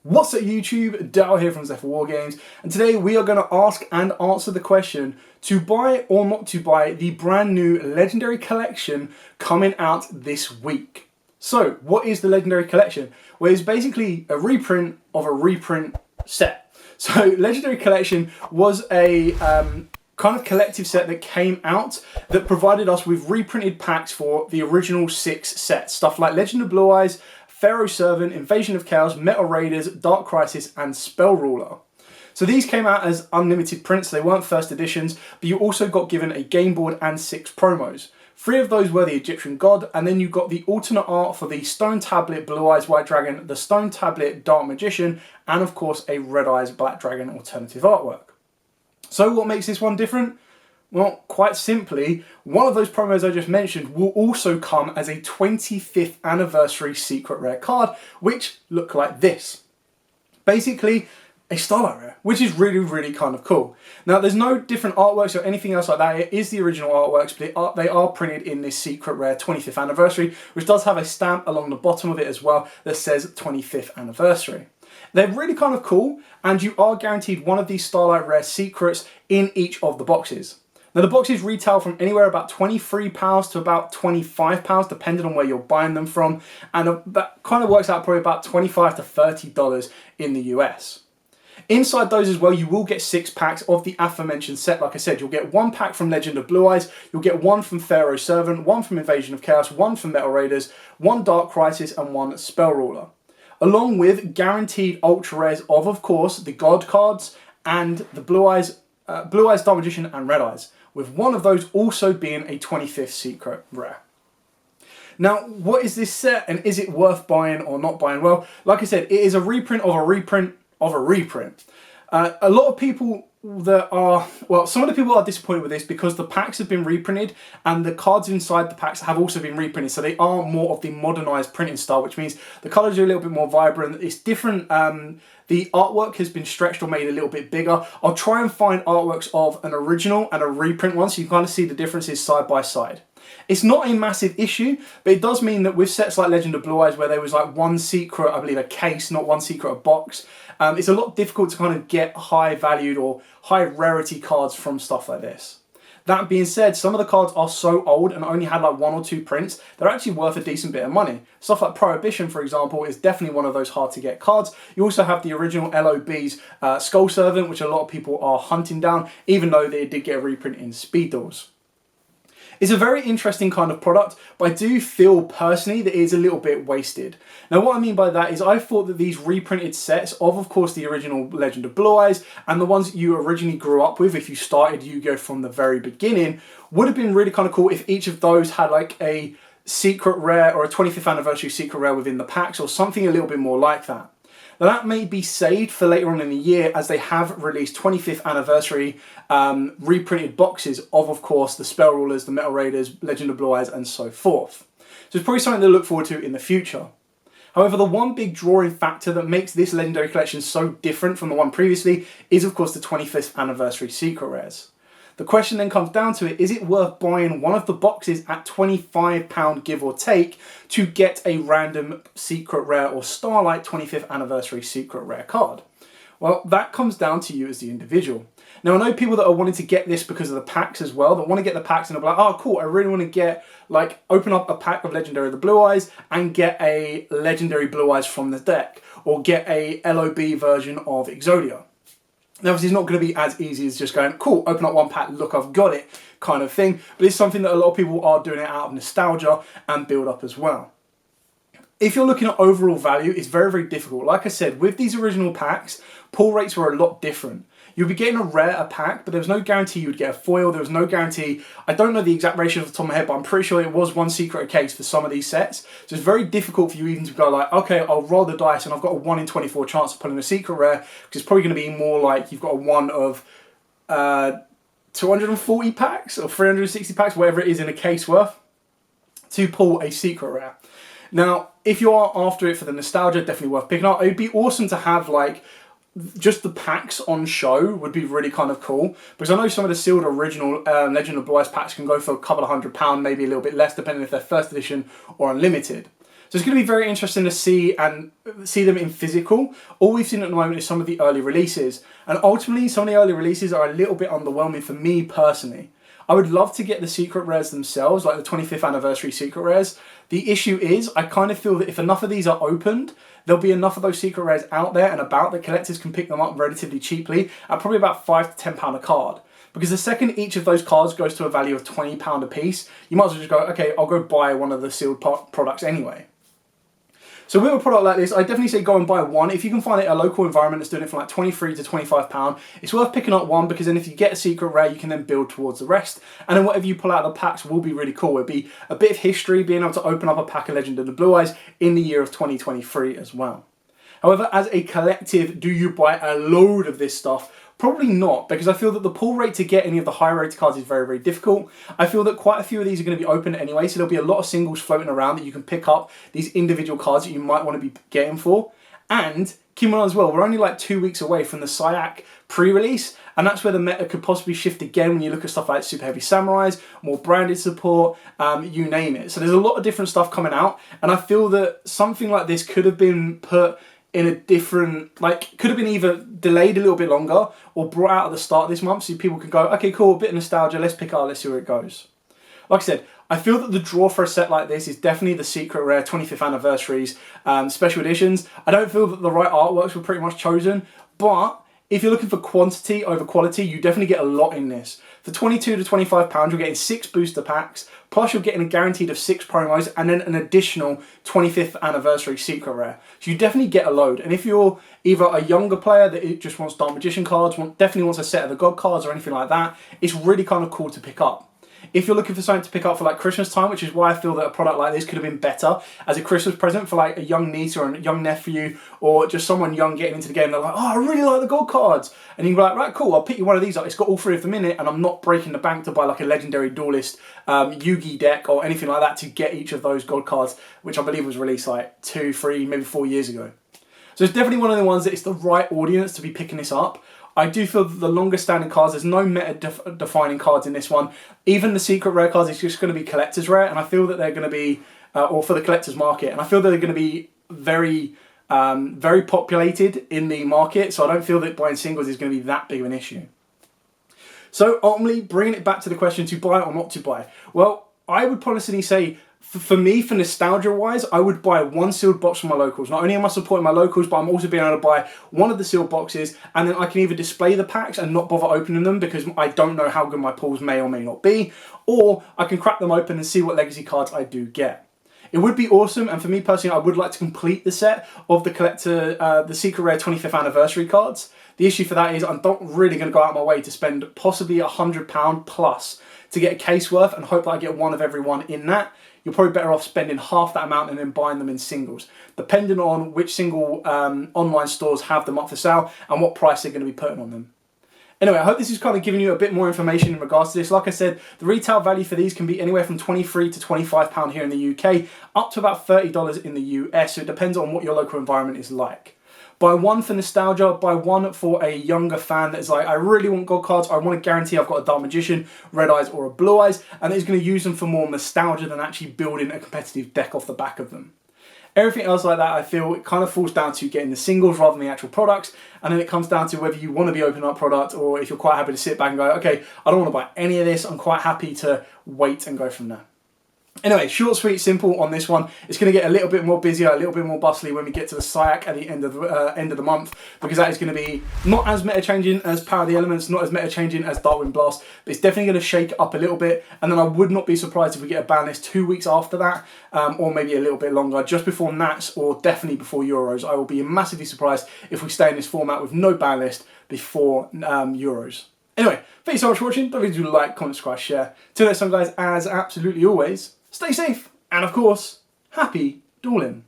What's up YouTube, Dal here from Zephyr War Games, and today we are going to ask and answer the question to buy or not to buy the brand new Legendary Collection coming out this week. So what is the Legendary Collection? Well, it's basically a reprint of a reprint set. So Legendary Collection was a kind of collective set that came out that provided us with reprinted packs for the original 6 sets. Stuff like Legend of Blue Eyes, Pharaoh Servant, Invasion of Chaos, Metal Raiders, Dark Crisis, and Spell Ruler. So these came out as unlimited prints, they weren't first editions, but you also got given a game board and 6 promos. 3 of those were the Egyptian God, and then you got the alternate art for the Stone Tablet Blue Eyes White Dragon, the Stone Tablet Dark Magician, and of course a Red Eyes Black Dragon alternative artwork. So what makes this one different? Well, quite simply, one of those promos I just mentioned will also come as a 25th anniversary secret rare card, which look like this. Basically, a Starlight Rare, which is really kind of cool. Now, there's no different artworks or anything else like that. It is the original artworks, but they are printed in this secret rare 25th anniversary, which does have a stamp along the bottom of it as well that says 25th anniversary. They're really kind of cool, and you are guaranteed one of these Starlight Rare secrets in each of the boxes. Now the boxes retail from anywhere about £23 to about £25 depending on where you're buying them from, and that kind of works out probably about $25 to $30 in the US. Inside those as well you will get 6 packs of the aforementioned set. Like I said, you'll get 1 pack from Legend of Blue Eyes, you'll get 1 from Pharaoh Servant, 1 from Invasion of Chaos, 1 from Metal Raiders, 1 Dark Crisis and 1 Spell Ruler. Along with guaranteed ultra rares of course, the God cards and the Blue Eyes, Dark Magician and Red Eyes, with one of those also being a 25th secret rare. Now, what is this set and is it worth buying or not buying? Well, like I said, it is a reprint of a reprint of a reprint. A lot of people that are, well, some of the people are disappointed with this because the packs have been reprinted and the cards inside the packs have also been reprinted, so they are more of the modernized printing style, which means the colors are a little bit more vibrant. It's different. The artwork has been stretched or made a little bit bigger. I'll try and find artworks of an original and a reprint one so you kind of see the differences side by side. It's not a massive issue, but it does mean that with sets like Legend of Blue Eyes, where there was like 1 secret, I believe a case, not 1 secret, a box, it's a lot difficult to kind of get high valued or high rarity cards from stuff like this. That being said, some of the cards are so old and only had like 1 or 2 prints, they're actually worth a decent bit of money. Stuff like Prohibition, for example, is definitely one of those hard to get cards. You also have the original LOB's Skull Servant, which a lot of people are hunting down, even though they did get a reprint in Speed Duels. It's a very interesting kind of product, but I do feel personally that it is a little bit wasted. Now what I mean by that is I thought that these reprinted sets of course the original Legend of Blue Eyes and the ones you originally grew up with if you started Yu-Gi-Oh from the very beginning would have been really kind of cool if each of those had like a secret rare or a 25th anniversary secret rare within the packs or something a little bit more like that. Now that may be saved for later on in the year as they have released 25th anniversary reprinted boxes of course, the Spell Rulers, the Metal Raiders, Legend of Blue Eyes and so forth. So it's probably something to look forward to in the future. However, the one big drawing factor that makes this Legendary Collection so different from the one previously is of course the 25th anniversary secret rares. The question then comes down to it, is it worth buying one of the boxes at £25 give or take to get a random secret rare or Starlight 25th anniversary secret rare card? Well, that comes down to you as the individual. Now I know people that are wanting to get this because of the packs as well, that want to get the packs and they're like, oh cool, I really want to get, like, open up a pack of Legendary the Blue Eyes and get a Legendary Blue Eyes from the deck, or get a LOB version of Yugioh. Now obviously it's not going to be as easy as just going, cool, open up one pack, look I've got it, kind of thing. But it's something that a lot of people are doing it out of nostalgia and build up as well. If you're looking at overall value, it's very difficult. Like I said, with these original packs, pull rates were a lot different. You'd be getting a rare a pack, but there was no guarantee you would get a foil. There was no guarantee. I don't know the exact ratio off the top of my head, but I'm pretty sure it was 1 secret a case for some of these sets. So it's very difficult for you even to go like, okay, I'll roll the dice and I've got a 1 in 24 chance of pulling a secret rare, because it's probably going to be more like you've got a 1 of 240 packs or 360 packs, whatever it is in a case worth, to pull a secret rare. Now, if you are after it for the nostalgia, definitely worth picking up. It would be awesome to have like just the packs on show would be really kind of cool, because I know some of the sealed original Legend of Blue Eyes packs can go for a couple of £100, maybe a little bit less, depending if they're first edition or unlimited. So it's going to be very interesting to see them in physical. All we've seen at the moment is some of the early releases. And ultimately, some of the early releases are a little bit underwhelming for me personally. I would love to get the secret rares themselves, like the 25th anniversary secret rares. The issue is, I kind of feel that if enough of these are opened, there'll be enough of those secret rares out there and about that collectors can pick them up relatively cheaply at probably about £5 to £10 a card. Because the second each of those cards goes to a value of £20 a piece, you might as well just go, okay, I'll go buy one of the sealed products anyway. So with a product like this, I definitely say go and buy one. If you can find it a local environment that's doing it for like £23 to £25, it's worth picking up one, because then if you get a secret rare, you can then build towards the rest. And then whatever you pull out of the packs will be really cool. It'll be a bit of history, being able to open up a pack of Legend of the Blue Eyes in the year of 2023 as well. However, as a collective, do you buy a load of this stuff? Probably not, because I feel that the pull rate to get any of the high rated cards is very, very difficult. I feel that quite a few of these are going to be open anyway, so there'll be a lot of singles floating around that you can pick up these individual cards that you might want to be getting for. And keep in mind as well, we're only like 2 weeks away from the SIAC pre-release, and that's where the meta could possibly shift again when you look at stuff like Super Heavy Samurais, more branded support, you name it. So there's a lot of different stuff coming out, and I feel that something like this could have been put in a different, like, could have been either delayed a little bit longer or brought out at the start of this month so people can go, okay, cool, a bit of nostalgia, let's pick up, let's see where it goes. Like I said, I feel that the draw for a set like this is definitely the secret rare 25th anniversaries special editions. I don't feel that the right artworks were pretty much chosen, but if you're looking for quantity over quality, you definitely get a lot in this. For £22 to £25, you're getting 6 booster packs, plus you're getting a guaranteed of 6 promos, and then an additional 25th anniversary secret rare. So you definitely get a load. And if you're either a younger player that just wants Dark Magician cards, definitely wants a set of the God cards or anything like that, it's really kind of cool to pick up. If you're looking for something to pick up for like Christmas time, which is why I feel that a product like this could have been better as a Christmas present for like a young niece or a young nephew, or just someone young getting into the game, they're like, oh, I really like the gold cards. And you can be like, right, cool, I'll pick you one of these up. It's got all 3 of them in it, and I'm not breaking the bank to buy like a legendary duelist Yu-Gi deck or anything like that to get each of those gold cards, which I believe was released like 2, 3, maybe 4 years ago. So it's definitely one of the ones that it's the right audience to be picking this up. I do feel that the longer standing cards, there's no meta defining cards in this one. Even the secret rare cards, it's just going to be collector's rare, and I feel that they're going to be, or for the collector's market, and I feel that they're going to be very, very populated in the market, so I don't feel that buying singles is going to be that big of an issue. So ultimately, bringing it back to the question to buy or not to buy. Well, I would honestly say, for me, for nostalgia-wise, I would buy one sealed box from my locals. Not only am I supporting my locals, but I'm also being able to buy one of the sealed boxes, and then I can either display the packs and not bother opening them because I don't know how good my pulls may or may not be, or I can crack them open and see what legacy cards I do get. It would be awesome, and for me personally, I would like to complete the set of the collector, the secret rare 25th anniversary cards. The issue for that is I'm not really going to go out of my way to spend possibly £100 plus to get a case worth and hope that I get one of every one in that. You're probably better off spending half that amount and then buying them in singles, depending on which single online stores have them up for sale and what price they're going to be putting on them. Anyway, I hope this is kind of giving you a bit more information in regards to this. Like I said, the retail value for these can be anywhere from £23 to £25 here in the UK, up to about $30 in the US, so it depends on what your local environment is like. Buy one for nostalgia, buy one for a younger fan that's like, I really want gold cards, I want to guarantee I've got a Dark Magician, Red Eyes or a Blue Eyes, and is going to use them for more nostalgia than actually building a competitive deck off the back of them. Everything else like that, I feel it kind of falls down to getting the singles rather than the actual products, and then it comes down to whether you want to be opening up product or if you're quite happy to sit back and go, okay, I don't want to buy any of this, I'm quite happy to wait and go from there. Anyway, short, sweet, simple on this one. It's going to get a little bit more busier, a little bit more bustly when we get to the SIAC at the end of the month, because that is going to be not as meta changing as Power of the Elements, not as meta changing as Darkwind Blast, but it's definitely going to shake it up a little bit. And then I would not be surprised if we get a ban list 2 weeks after that, or maybe a little bit longer, just before Nats or definitely before Euros. I will be massively surprised if we stay in this format with no ban list before Euros. Anyway, thank you so much for watching. Don't forget to like, comment, subscribe, share. Till next time, guys, as absolutely always, stay safe, and of course, happy dueling.